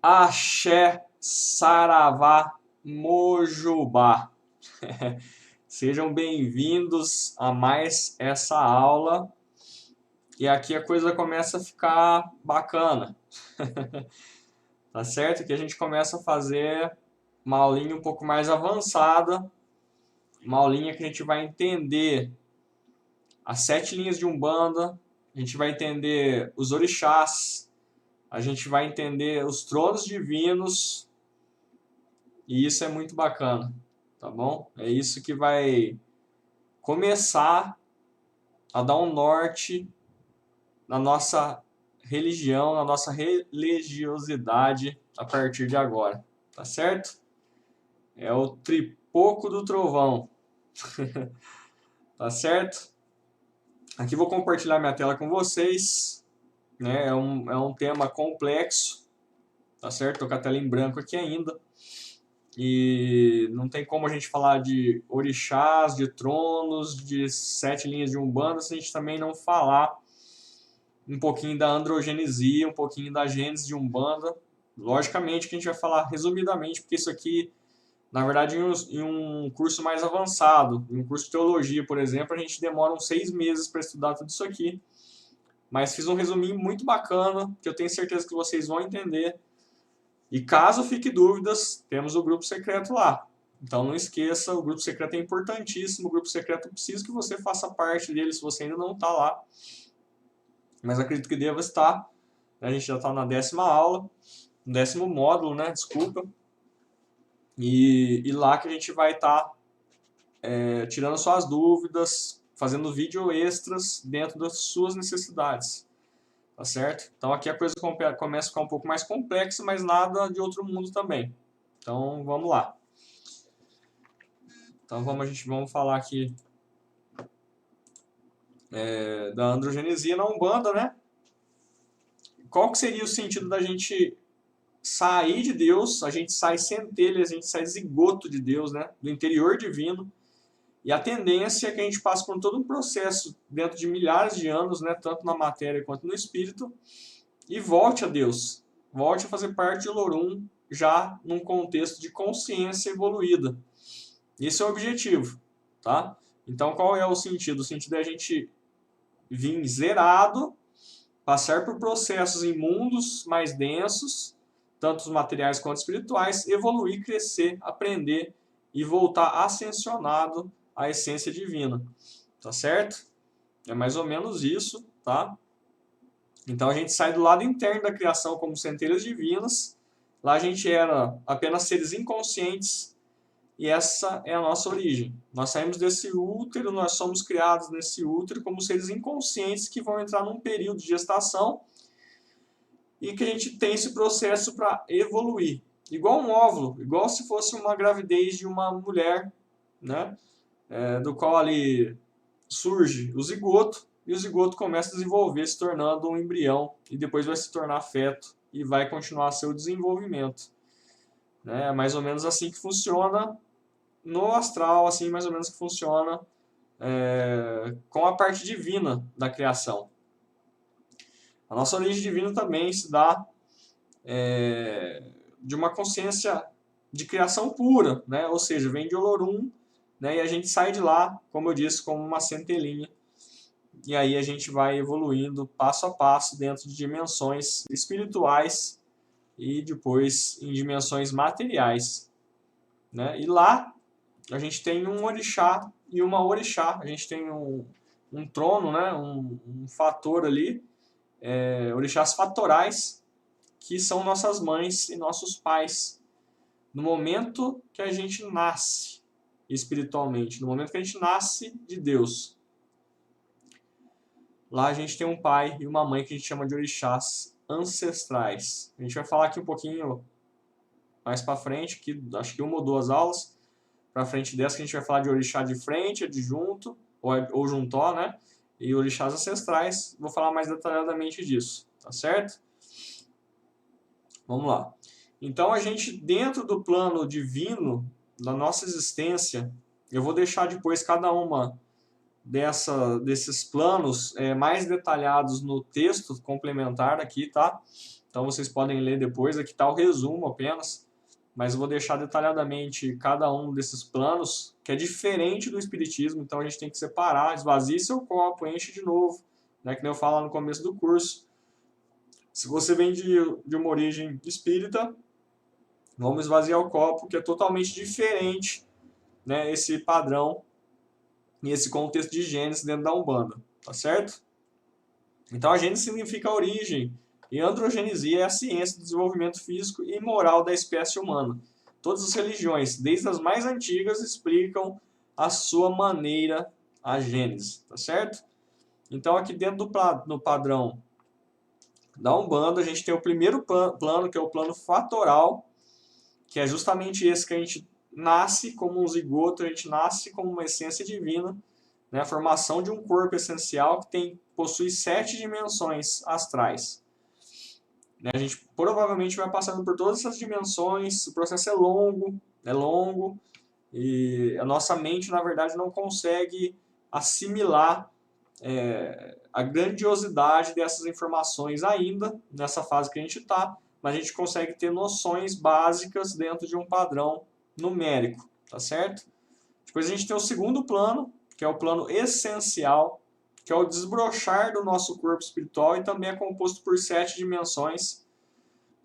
Axé, Saravá, Mojubá. Sejam bem-vindos a mais essa aula. E aqui a coisa começa a ficar bacana. Tá certo? Que a gente começa a fazer uma aulinha um pouco mais avançada. Uma aulinha que a gente vai entender as 7 linhas de Umbanda. A gente vai entender os orixás. A gente vai entender os tronos divinos. E isso é muito bacana, tá bom? É isso que vai começar a dar um norte na nossa religião, na nossa religiosidade a partir de agora, tá certo? É o tripoco do trovão, tá certo? Aqui vou compartilhar minha tela com vocês, né? É um tema complexo, tá certo? Tô com a tela em branco aqui ainda. E não tem como a gente falar de orixás, de tronos, de 7 linhas de Umbanda, se a gente também não falar um pouquinho da androgenesia, um pouquinho da gênese de Umbanda. Logicamente que a gente vai falar resumidamente, porque isso aqui, na verdade, em um curso mais avançado, em um curso de teologia, por exemplo, a gente demora uns 6 meses para estudar tudo isso aqui. Mas fiz um resuminho muito bacana, que eu tenho certeza que vocês vão entender. E caso fique dúvidas, temos o grupo secreto lá. Então não esqueça, o grupo secreto é importantíssimo. O grupo secreto precisa que você faça parte dele se você ainda não está lá. Mas acredito que deva estar. A gente já está na 10ª aula, no 10º módulo, né? Desculpa. E lá que a gente vai estar tirando suas dúvidas, fazendo vídeo extras dentro das suas necessidades. Tá certo? Então aqui a coisa começa a ficar um pouco mais complexa, mas nada de outro mundo também. Então vamos lá. Então vamos falar aqui da androgenesia na Umbanda, né? Qual que seria o sentido da gente sair de Deus? A gente sai centelha, a gente sai zigoto de Deus, né? Do interior divino. E a tendência é que a gente passe por todo um processo dentro de milhares de anos, né? Tanto na matéria quanto no espírito, e volte a Deus. Volte a fazer parte de Olorum, já num contexto de consciência evoluída. Esse é o objetivo, tá? Então, qual é o sentido? O sentido é a gente vir zerado, passar por processos em mundos mais densos, tanto os materiais quanto espirituais, evoluir, crescer, aprender e voltar ascensionado à essência divina, tá certo? É mais ou menos isso, tá? Então a gente sai do lado interno da criação como centelhas divinas, lá a gente era apenas seres inconscientes e essa é a nossa origem. Nós saímos desse útero, nós somos criados nesse útero como seres inconscientes que vão entrar num período de gestação e que a gente tem esse processo para evoluir. Igual um óvulo, igual se fosse uma gravidez de uma mulher, né? Do qual ali surge o zigoto e o zigoto começa a desenvolver, se tornando um embrião e depois vai se tornar feto e vai continuar seu desenvolvimento. É mais ou menos assim que funciona no astral, assim mais ou menos que funciona com a parte divina da criação. A nossa origem divina também se dá de uma consciência de criação pura, né? Ou seja, vem de Olorum, né? E a gente sai de lá, como eu disse, como uma centelhinha. E aí a gente vai evoluindo passo a passo dentro de dimensões espirituais e depois em dimensões materiais, né? E lá a gente tem um orixá e uma orixá, a gente tem um trono, né? um fator ali, orixás fatorais, que são nossas mães e nossos pais. No momento que a gente nasce espiritualmente, no momento que a gente nasce de Deus, lá a gente tem um pai e uma mãe que a gente chama de orixás ancestrais. A gente vai falar aqui um pouquinho mais para frente, que acho que uma ou duas aulas para frente dessa, que a gente vai falar de orixá de frente, adjunto ou juntó, né? E orixás ancestrais. Vou falar mais detalhadamente disso, tá certo? Vamos lá. Então a gente, dentro do plano divino, da nossa existência, eu vou deixar depois cada uma desses planos mais detalhados no texto complementar aqui, tá? Então vocês podem ler depois, aqui está o resumo apenas, mas eu vou deixar detalhadamente cada um desses planos, que é diferente do espiritismo, então a gente tem que separar, esvazie seu copo, enche de novo, né, que nem eu falo lá no começo do curso. Se você vem de uma origem espírita, vamos esvaziar o copo, que é totalmente diferente, né, esse padrão e esse contexto de Gênesis dentro da Umbanda, tá certo? Então a Gênesis significa a origem, e androgenesia é a ciência do desenvolvimento físico e moral da espécie humana. Todas as religiões, desde as mais antigas, explicam a sua maneira a Gênesis, tá certo? Então aqui dentro do padrão da Umbanda, a gente tem o primeiro plano, que é o plano fatoral, que é justamente esse que a gente nasce como um zigoto, a gente nasce como uma essência divina, né? A formação de um corpo essencial que possui 7 dimensões astrais. A gente provavelmente vai passando por todas essas dimensões, o processo é longo, e a nossa mente, na verdade, não consegue assimilar a grandiosidade dessas informações ainda, nessa fase que a gente está, mas a gente consegue ter noções básicas dentro de um padrão numérico, tá certo? Depois a gente tem o segundo plano, que é o plano essencial, que é o desbrochar do nosso corpo espiritual e também é composto por 7 dimensões.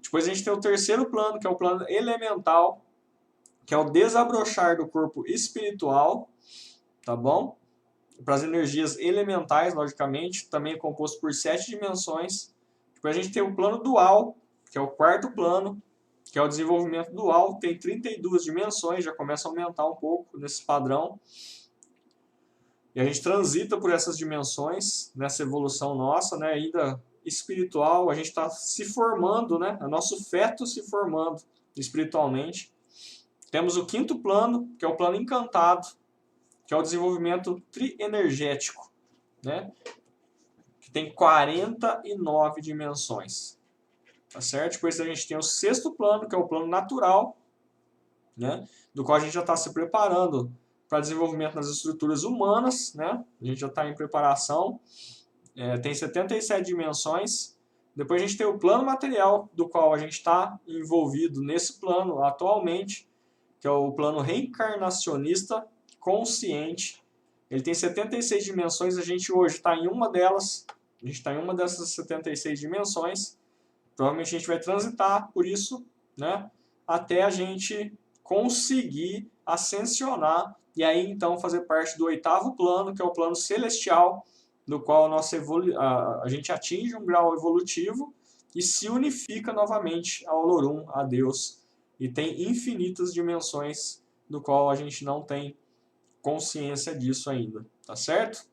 Depois a gente tem o terceiro plano, que é o plano elemental, que é o desabrochar do corpo espiritual, tá bom? Para as energias elementais, logicamente, também é composto por 7 dimensões. Depois a gente tem o plano dual, que é o quarto plano, que é o desenvolvimento dual, tem 32 dimensões, já começa a aumentar um pouco nesse padrão. E a gente transita por essas dimensões, nessa evolução nossa, né, ainda espiritual, a gente está se formando, né, é nosso feto se formando espiritualmente. Temos o quinto plano, que é o plano encantado, que é o desenvolvimento trienergético, né, que tem 49 dimensões. Tá certo? Depois a gente tem o sexto plano, que é o plano natural, né, do qual a gente já está se preparando para desenvolvimento nas estruturas humanas, né? A gente já está em preparação, tem 77 dimensões. Depois a gente tem o plano material, do qual a gente está envolvido nesse plano atualmente, que é o plano reencarnacionista consciente. Ele tem 76 dimensões, a gente hoje está em uma delas, a gente está em uma dessas 76 dimensões. Provavelmente a gente vai transitar por isso, né? Até a gente conseguir ascensionar e aí então fazer parte do oitavo plano, que é o plano celestial, no qual a gente atinge um grau evolutivo e se unifica novamente ao Olorum, a Deus, e tem infinitas dimensões do qual a gente não tem consciência disso ainda, tá certo?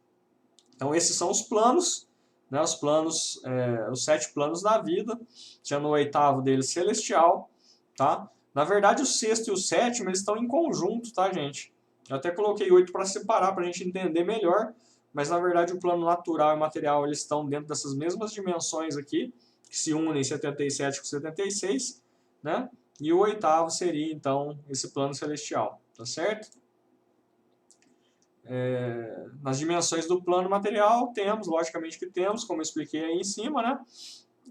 Então esses são os planos, né? Os 7 planos da vida, sendo o oitavo deles celestial, tá? Na verdade, o sexto e o sétimo eles estão em conjunto, tá, gente? Eu até coloquei 8 para separar, para a gente entender melhor, mas na verdade o plano natural e material eles estão dentro dessas mesmas dimensões aqui, que se unem 77 com 76, né? E o oitavo seria, então, esse plano celestial, tá certo? Nas dimensões do plano material, temos, logicamente que temos, como eu expliquei aí em cima, né?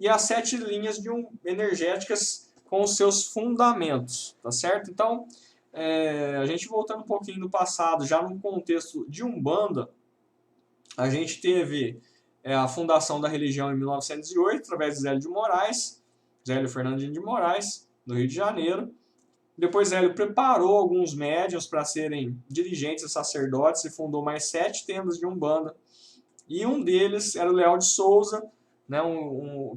E as 7 linhas energéticas com os seus fundamentos, tá certo? Então, a gente voltando um pouquinho no passado, já no contexto de Umbanda, a gente teve a fundação da religião em 1908, através de Zélio de Moraes, Zélio Fernandinho de Moraes, no Rio de Janeiro. Depois Zélio preparou alguns médiuns para serem dirigentes e sacerdotes e fundou mais 7 tendas de Umbanda. E um deles era o Leal de Souza, né,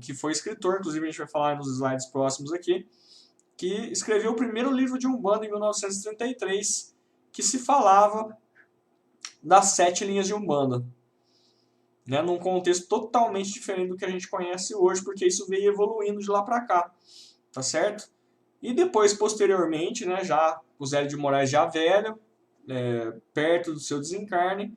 que foi escritor, inclusive a gente vai falar nos slides próximos aqui, que escreveu o primeiro livro de Umbanda em 1933, que se falava das 7 linhas de Umbanda, né, num contexto totalmente diferente do que a gente conhece hoje, porque isso veio evoluindo de lá para cá, tá certo? E depois, posteriormente, né, já o Zélio de Moraes já velho, perto do seu desencarne,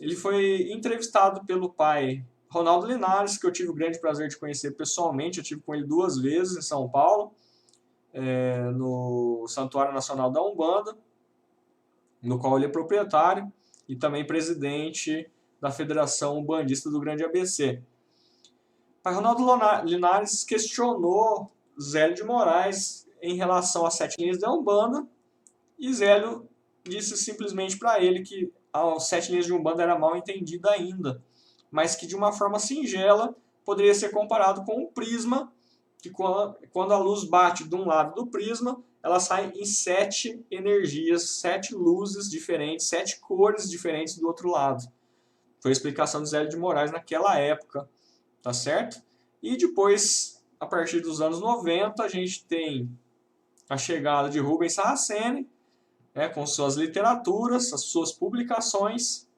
ele foi entrevistado pelo pai Ronaldo Linares, que eu tive o grande prazer de conhecer pessoalmente. Eu tive com ele 2 vezes em São Paulo, no Santuário Nacional da Umbanda, no qual ele é proprietário e também presidente da Federação Umbandista do Grande ABC. Pai Ronaldo Linares questionou Zélio de Moraes em relação às 7 linhas da Umbanda, e Zélio disse simplesmente para ele que as 7 linhas de Umbanda era mal entendida ainda, mas que de uma forma singela poderia ser comparado com um prisma, que quando a luz bate de um lado do prisma, ela sai em 7 energias, 7 luzes diferentes, 7 cores diferentes do outro lado. Foi a explicação de Zélio de Moraes naquela época, tá certo? E depois, a partir dos anos 90, a gente tem a chegada de Rubens Saraceni, né, com suas literaturas, as suas publicações,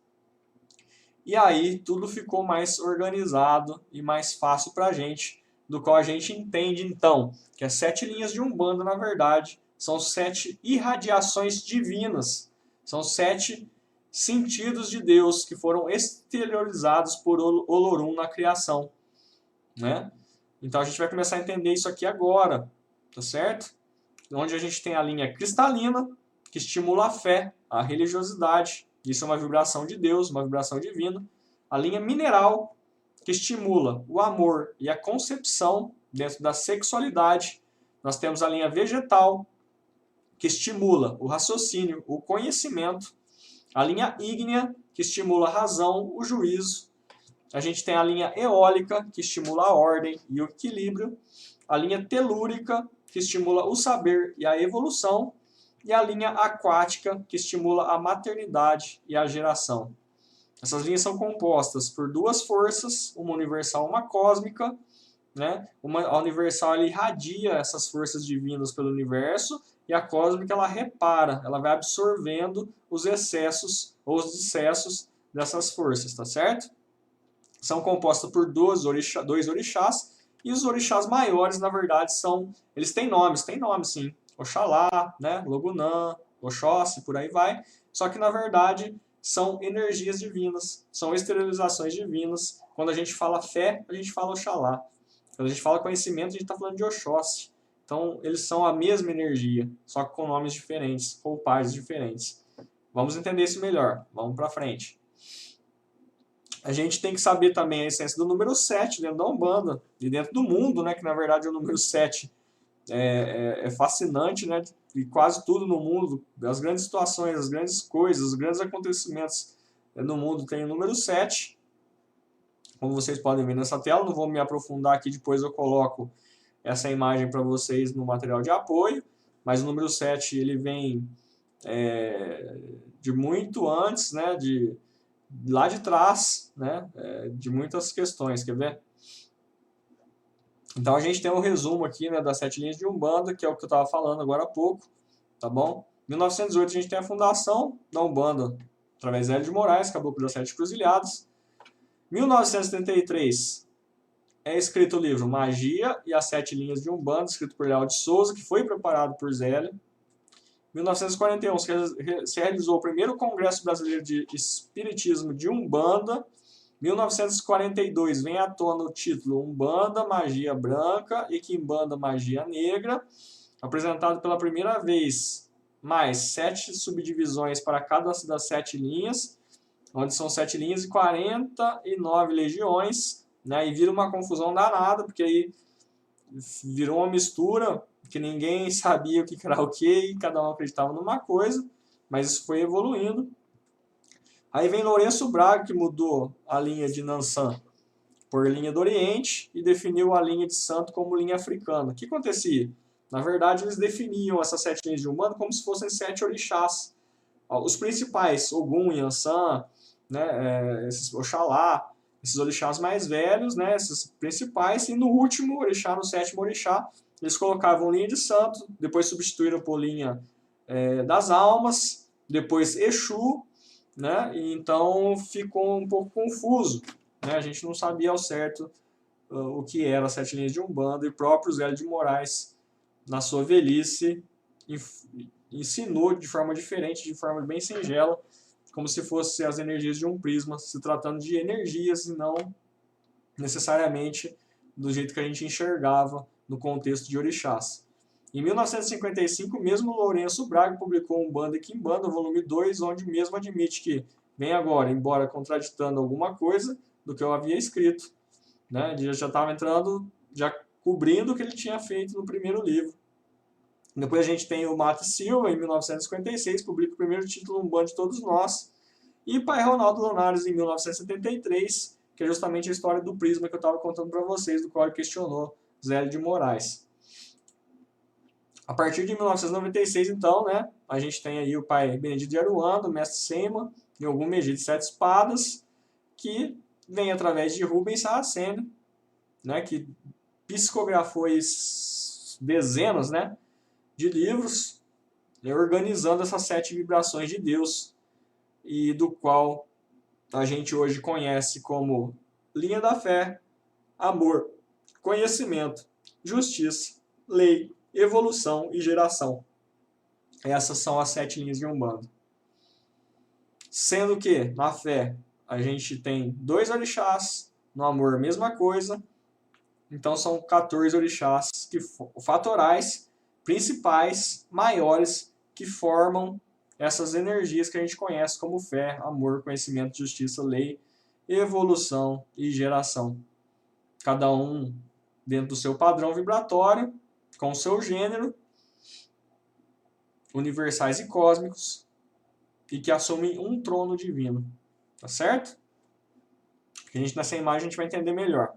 e aí tudo ficou mais organizado e mais fácil para a gente, do qual a gente entende então que as 7 linhas de Umbanda, na verdade, são 7 irradiações divinas, são 7 sentidos de Deus que foram exteriorizados por Olorum na criação, né? Então a gente vai começar a entender isso aqui agora, tá certo? Onde a gente tem a linha cristalina, que estimula a fé, a religiosidade, isso é uma vibração de Deus, uma vibração divina. A linha mineral, que estimula o amor e a concepção dentro da sexualidade. Nós temos a linha vegetal, que estimula o raciocínio, o conhecimento. A linha ígnea, que estimula a razão, o juízo. A gente tem a linha eólica, que estimula a ordem e o equilíbrio. A linha telúrica, que estimula o saber e a evolução. E a linha aquática, que estimula a maternidade e a geração. Essas linhas são compostas por 2 forças, uma universal e uma cósmica, né? A universal ela irradia essas forças divinas pelo universo, e a cósmica ela repara, ela vai absorvendo os excessos ou os dissessos dessas forças, tá certo? São compostas por 2 orixás, e os orixás maiores, na verdade, eles têm nomes sim, Oxalá, né? Logunã, Oxóssi, por aí vai, só que na verdade são energias divinas, são esterilizações divinas. Quando a gente fala fé, a gente fala Oxalá. Quando a gente fala conhecimento, a gente está falando de Oxóssi. Então, eles são a mesma energia, só que com nomes diferentes, ou pares diferentes. Vamos entender isso melhor. Vamos para frente. A gente tem que saber também a essência do número 7 dentro da Umbanda, e dentro do mundo, né, que na verdade o número 7 é fascinante, né? E quase tudo no mundo, as grandes situações, as grandes coisas, os grandes acontecimentos no mundo tem o número 7. Como vocês podem ver nessa tela, não vou me aprofundar aqui, depois eu coloco essa imagem para vocês no material de apoio, mas o número 7 ele vem de muito antes, né? Lá de trás, né? De muitas questões, quer ver? Então a gente tem um resumo aqui, né, das 7 linhas de Umbanda, que é o que eu estava falando agora há pouco, tá bom? Em 1908 a gente tem a fundação da Umbanda, através de Zélio de Moraes, Caboclo das 7 Cruzilhadas. 1973 é escrito o livro Magia e as 7 linhas de Umbanda, escrito por Leal de Souza, que foi preparado por Zélio. 1941 se realizou o primeiro Congresso Brasileiro de Espiritismo de Umbanda. 1942 vem à tona o título Umbanda, Magia Branca e Quimbanda, Magia Negra, apresentado pela primeira vez, mais 7 subdivisões para cada das 7 linhas, onde são 7 linhas e 49 legiões, né? E vira uma confusão danada, porque aí virou uma mistura que ninguém sabia o que era o que, e cada um acreditava numa coisa, mas isso foi evoluindo. Aí vem Lourenço Braga, que mudou a linha de Nansan por linha do Oriente e definiu a linha de Santo como linha africana. O que acontecia? Na verdade, eles definiam essas 7 linhas de Umbanda como se fossem 7 orixás. Os principais, Ogum, Yansan, né, Oxalá, esses orixás mais velhos, né, esses principais, e no último orixá, no 7º orixá, eles colocavam linha de santo, depois substituíram por linha das almas, depois Exu, né, e então ficou um pouco confuso, né, a gente não sabia ao certo o que era as 7 linhas de Umbanda, e o próprio Zélio de Moraes, na sua velhice, ensinou de forma diferente, de forma bem singela, como se fossem as energias de um prisma, se tratando de energias e não necessariamente do jeito que a gente enxergava no contexto de orixás. Em 1955, mesmo Lourenço Braga publicou Umbanda e Quimbanda, volume 2, onde mesmo admite que vem agora, embora contraditando alguma coisa do que eu havia escrito, né? Ele já estava entrando, já cobrindo o que ele tinha feito no primeiro livro. Depois a gente tem o Mato Silva, em 1956, publica o primeiro título, Um Bando de Todos Nós. E Pai Ronaldo Lonares, em 1973, que é justamente a história do Prisma que eu estava contando para vocês, do qual ele questionou Zélio de Moraes. A partir de 1996, então, né, a gente tem aí o pai Benedito de Aruanda, o mestre Sema, e algum Megiddo de Sete Espadas, que vem através de Rubens Saraceni, né, que psicografou dezenas, né, de livros, organizando essas 7 vibrações de Deus, e do qual a gente hoje conhece como linha da fé, amor, conhecimento, justiça, lei, evolução e geração. Essas são as 7 linhas de Umbanda. Sendo que, na fé, a gente tem 2 orixás, no amor, mesma coisa. Então, são 14 orixás fatorais, principais, maiores, que formam essas energias que a gente conhece como fé, amor, conhecimento, justiça, lei, evolução e geração. Cada um dentro do seu padrão vibratório, com o seu gênero, universais e cósmicos, e que assumem um trono divino. Tá certo? A gente, nessa imagem a gente vai entender melhor.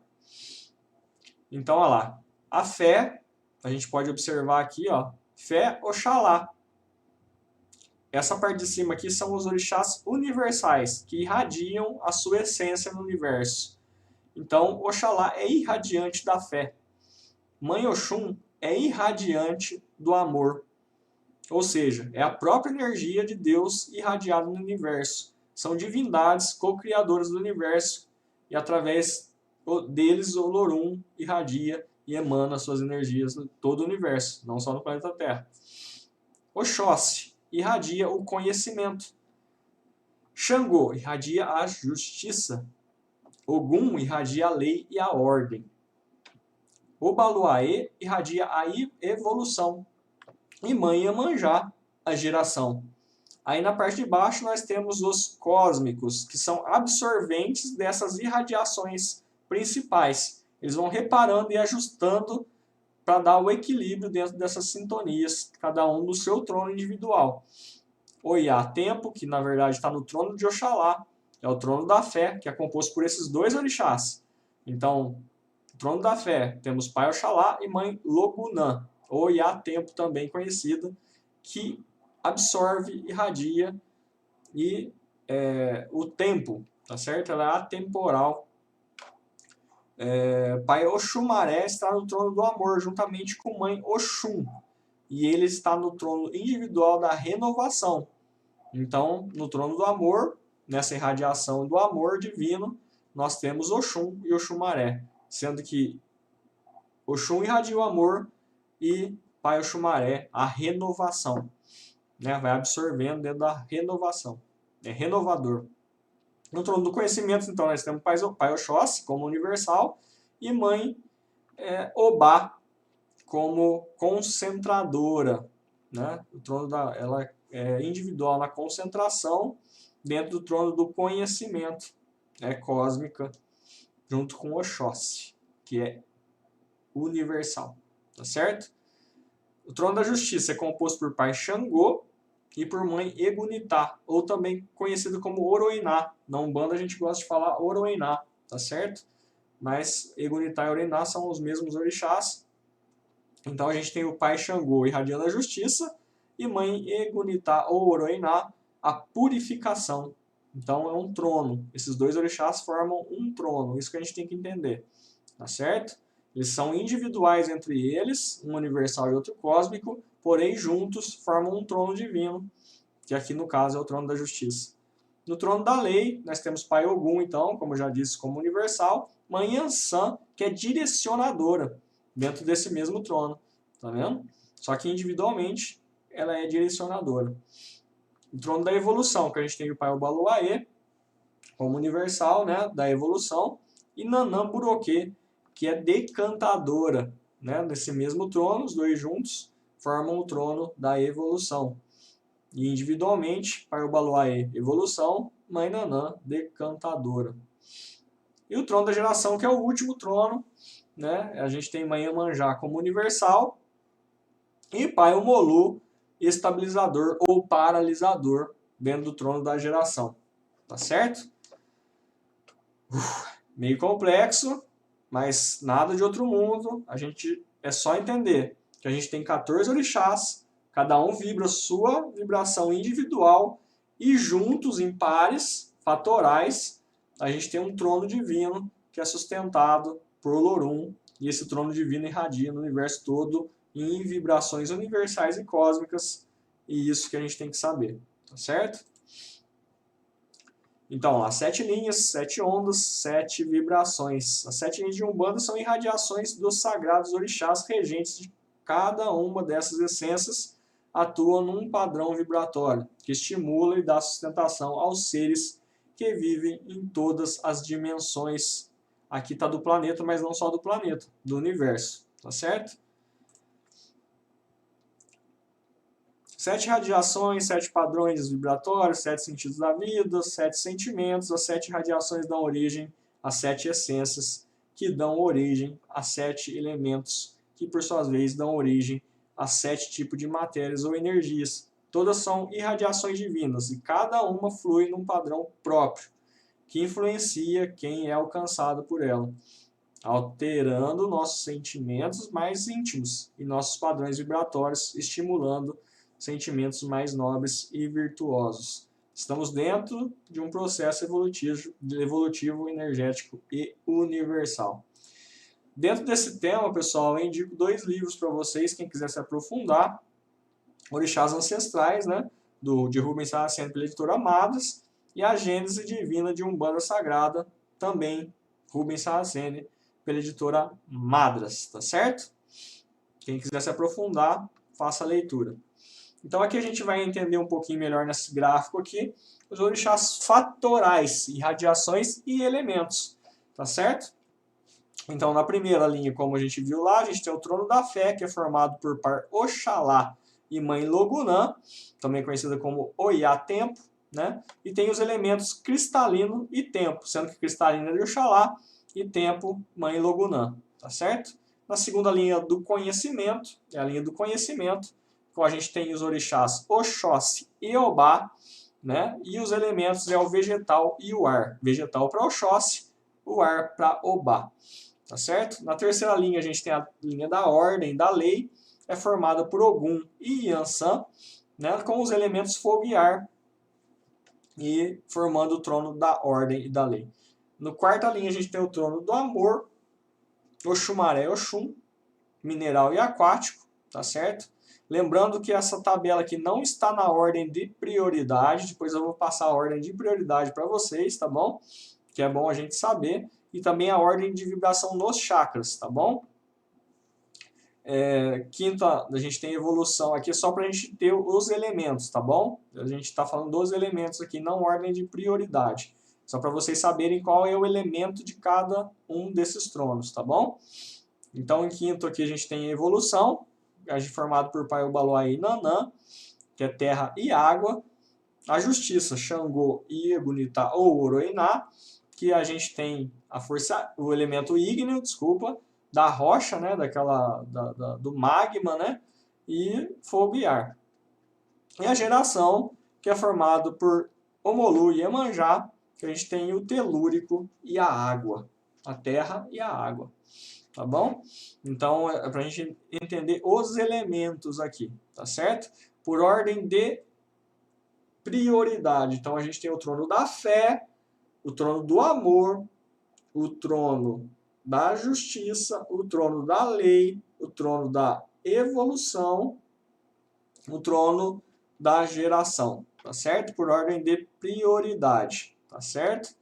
Então, olha lá. A fé, a gente pode observar aqui, ó, fé Oxalá. Essa parte de cima aqui são os orixás universais, que irradiam a sua essência no universo. Então, Oxalá é irradiante da fé. Mãe Oxum é irradiante do amor. Ou seja, é a própria energia de Deus irradiada no universo. São divindades co-criadoras do universo e através deles o Lorum irradia e emana suas energias em todo o universo, não só no planeta Terra. Oxóssi irradia o conhecimento. Xangô irradia a justiça. Ogum irradia a lei e a ordem. Obaluaê irradia a evolução. E Mãe Iemanjá, a geração. Aí na parte de baixo nós temos os cósmicos, que são absorventes dessas irradiações principais. Eles vão reparando e ajustando para dar o equilíbrio dentro dessas sintonias, cada um no seu trono individual. Oiá Tempo, que na verdade está no trono de Oxalá, é o trono da fé, que é composto por esses 2 orixás. Então, no trono da fé, temos Pai Oxalá e Mãe Logunã, Oiá Tempo também conhecida, que absorve, irradia e o tempo, tá certo? Ela é atemporal. Pai Oxumaré está no trono do amor, juntamente com Mãe Oxum, e ele está no trono individual da renovação. Então, no trono do amor, nessa irradiação do amor divino, nós temos Oxum e Oxumaré, sendo que Oxum irradia o amor e Pai Oxumaré a renovação, né? Vai absorvendo dentro da renovação, é renovador. No trono do conhecimento, então, nós temos Pai Oxóssi como universal e Mãe Obá como concentradora, né? O trono ela é individual na concentração dentro do trono do conhecimento, cósmica, junto com Oxóssi, que é universal, tá certo? O trono da justiça é composto por Pai Xangô e por Mãe Egunitá, ou também conhecido como Oroiná. Na Umbanda a gente gosta de falar Oroiná, tá certo? Mas Egunitá e Oroiná são os mesmos orixás. Então a gente tem o Pai Xangô irradiando a justiça e Mãe Egunitá ou Oroiná a purificação. Então é um trono. Esses 2 orixás formam um trono. Isso que a gente tem que entender, tá certo? Eles são individuais entre eles, um universal e outro cósmico, porém juntos formam um trono divino, que aqui no caso é o trono da justiça. No trono da lei, nós temos Pai Ogum, então, como eu já disse, como universal, Mãe Yansan, que é direcionadora, dentro desse mesmo trono, tá vendo? Só que individualmente ela é direcionadora. O trono da evolução, que a gente tem o Pai Obaluaê, como universal, né, da evolução, e Nanã Buroquê, que é decantadora, né? Nesse mesmo trono, os 2 juntos formam o trono da evolução. E individualmente, Pai Obaluaê, evolução, Mãe Nanã, decantadora. E o trono da geração, que é o último trono, né? A gente tem Mãe Iemanjá como universal e Pai Omolu, estabilizador ou paralisador dentro do trono da geração. Tá certo? Meio complexo, mas nada de outro mundo. A gente é só entender que a gente tem 14 orixás, cada um vibra sua vibração individual e juntos em pares fatorais, a gente tem um trono divino que é sustentado por Olorum, e esse trono divino irradia no universo todo em vibrações universais e cósmicas, e isso que a gente tem que saber, tá certo? Então, as 7 linhas, 7 ondas, 7 vibrações. As 7 linhas de Umbanda são irradiações dos sagrados orixás regentes de cada uma dessas essências, atuam num padrão vibratório que estimula e dá sustentação aos seres que vivem em todas as dimensões. Aqui está do planeta, mas não só do planeta, do universo, tá certo? 7 radiações, 7 padrões vibratórios, 7 sentidos da vida, 7 sentimentos. As 7 radiações dão origem às 7 essências, que dão origem a 7 elementos, que por suas vezes dão origem a 7 tipos de matérias ou energias. Todas são irradiações divinas e cada uma flui num padrão próprio, que influencia quem é alcançado por ela, alterando nossos sentimentos mais íntimos e nossos padrões vibratórios, estimulando sentimentos mais nobres e virtuosos. Estamos dentro de um processo evolutivo, energético e universal. Dentro desse tema, pessoal, eu indico 2 livros para vocês, quem quiser se aprofundar. Orixás Ancestrais, né, de Rubens Saraceni, pela editora Madras, e a Gênese Divina de Umbanda Sagrada, também Rubens Saraceni, pela editora Madras, tá certo? Quem quiser se aprofundar, faça a leitura. Então aqui a gente vai entender um pouquinho melhor nesse gráfico aqui, os orixás fatorais, irradiações e elementos, tá certo? Então na primeira linha, como a gente viu lá, a gente tem o trono da fé, que é formado por par Oxalá e Mãe Logunã, também conhecida como Oiá Tempo, né? E tem os elementos cristalino e tempo, sendo que cristalino é de Oxalá e tempo Mãe Logunã, tá certo? Na segunda linha do conhecimento, é a linha do conhecimento, então a gente tem os orixás Oxóssi e Obá, né? E os elementos é o vegetal e o ar. Vegetal para Oxóssi, o ar para Obá. Tá certo? Na terceira linha a gente tem a linha da ordem, da lei, é formada por Ogum e Yansan, né? Com os elementos fogo e ar, e formando o trono da ordem e da lei. No quarta linha a gente tem o trono do amor, Oxumaré, Oxum, mineral e aquático, tá certo? Lembrando que essa tabela aqui não está na ordem de prioridade, depois eu vou passar a ordem de prioridade para vocês, tá bom? Que é bom a gente saber. E também a ordem de vibração nos chakras, tá bom? Quinta, a gente tem evolução aqui só para a gente ter os elementos, tá bom? A gente está falando dos elementos aqui, não ordem de prioridade. Só para vocês saberem qual é o elemento de cada um desses tronos, tá bom? Então, em quinto aqui a gente tem a evolução, formado por Pai Obaloá e Nanã, que é terra e água. A justiça, Xangô e Egunitá ou Oroiná, que a gente tem a força, o elemento ígneo, desculpa, da rocha, né, do magma, né, e fogo e ar. E a geração, que é formado por Omolu e Iemanjá, que a gente tem o telúrico e a água, a terra e a água. Tá bom? Então, é para a gente entender os elementos aqui, tá certo? Por ordem de prioridade. Então, a gente tem o trono da fé, o trono do amor, o trono da justiça, o trono da lei, o trono da evolução, o trono da geração, tá certo? Por ordem de prioridade, tá certo?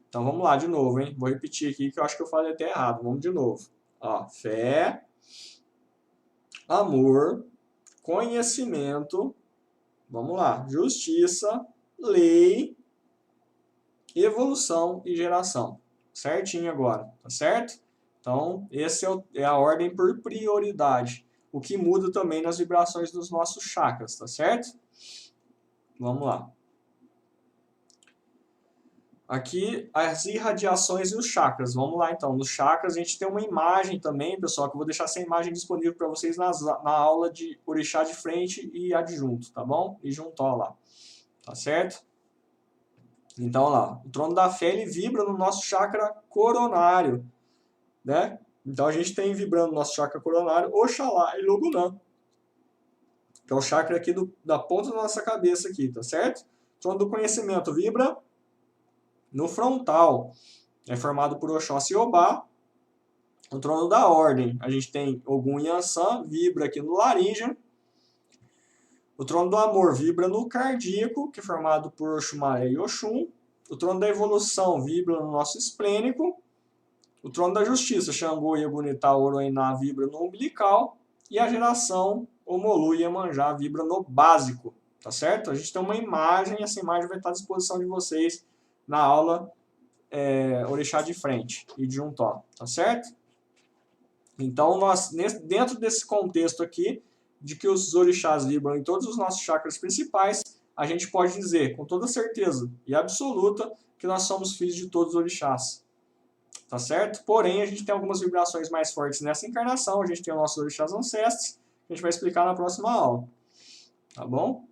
Então vamos lá de novo, hein? Vou repetir aqui que eu acho que eu falei até errado. Vamos de novo. Ó, fé, amor, conhecimento, vamos lá, justiça, lei, evolução e geração. Certinho agora, tá certo? Então, essa é a ordem por prioridade. O que muda também nas vibrações dos nossos chakras, tá certo? Vamos lá. Aqui, as irradiações e os chakras. Vamos lá, então. Nos chakras, a gente tem uma imagem também, pessoal, que eu vou deixar essa imagem disponível para vocês na aula de orixá de frente e adjunto, tá bom? E juntó lá, tá certo? Então, olha lá, o trono da fé, ele vibra no nosso chakra coronário, né? Então, a gente tem vibrando no nosso chakra coronário Oxalá e Logunã, que é o chakra aqui da ponta da nossa cabeça aqui, tá certo? O trono do conhecimento vibra no frontal, é formado por Oxóssi e Obá. O trono da ordem, a gente tem Ogum e Yansan, vibra aqui no laríngeo. O trono do amor vibra no cardíaco, que é formado por Oxumaré e Oxum. O trono da evolução vibra no nosso esplênico. O trono da justiça, Xangô, Iegunitá, Oroiná, vibra no umbilical. E a geração, Omolu e Iemanjá, vibra no básico. Tá certo? A gente tem uma imagem, e essa imagem vai estar à disposição de vocês na aula orixá de frente e de juntó. Tá certo? Então, nós, dentro desse contexto aqui, de que os orixás vibram em todos os nossos chakras principais, a gente pode dizer com toda certeza e absoluta que nós somos filhos de todos os orixás. Tá certo? Porém, a gente tem algumas vibrações mais fortes nessa encarnação, a gente tem os nossos orixás ancestrais, que a gente vai explicar na próxima aula. Tá bom?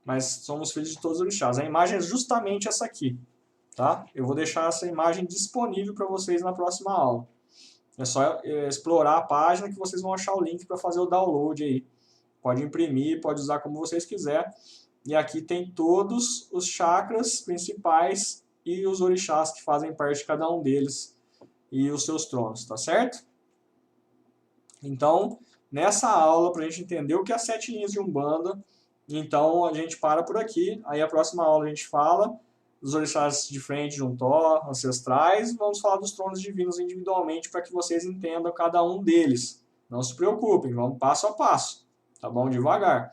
Mas somos filhos de todos os orixás. A imagem é justamente essa aqui. Tá? Eu vou deixar essa imagem disponível para vocês na próxima aula. É só explorar a página que vocês vão achar o link para fazer o download aí. Pode imprimir, pode usar como vocês quiserem. E aqui tem todos os chakras principais e os orixás que fazem parte de cada um deles e os seus tronos, tá certo? Então, nessa aula, para a gente entender o que é as 7 linhas de Umbanda, então a gente para por aqui. Aí a próxima aula a gente fala dos orixás de frente, juntó, ancestrais, e vamos falar dos tronos divinos individualmente para que vocês entendam cada um deles. Não se preocupem, vamos passo a passo, tá bom? Devagar.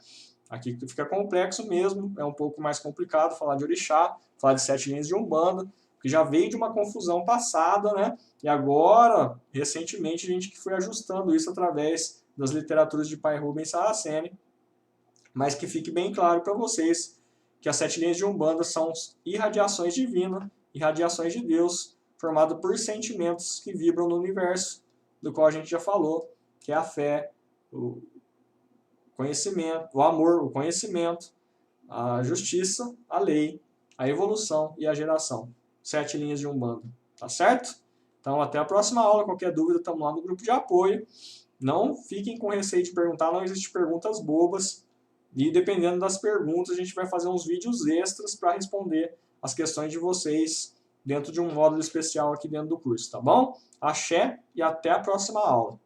Aqui fica complexo mesmo, é um pouco mais complicado falar de orixá, falar de 7 linhas de Umbanda, porque já veio de uma confusão passada, né? E agora, recentemente, a gente que foi ajustando isso através das literaturas de Pai Rubens Saraceni, mas que fique bem claro para vocês que as 7 linhas de Umbanda são irradiações divinas, irradiações de Deus, formado por sentimentos que vibram no universo, do qual a gente já falou, que é a fé, o conhecimento, o amor, o conhecimento, a justiça, a lei, a evolução e a geração. 7 linhas de Umbanda, tá certo? Então, até a próxima aula. Qualquer dúvida, estamos lá no grupo de apoio. Não fiquem com receio de perguntar, não existem perguntas bobas. E dependendo das perguntas, a gente vai fazer uns vídeos extras para responder as questões de vocês dentro de um módulo especial aqui dentro do curso, tá bom? Axé e até a próxima aula.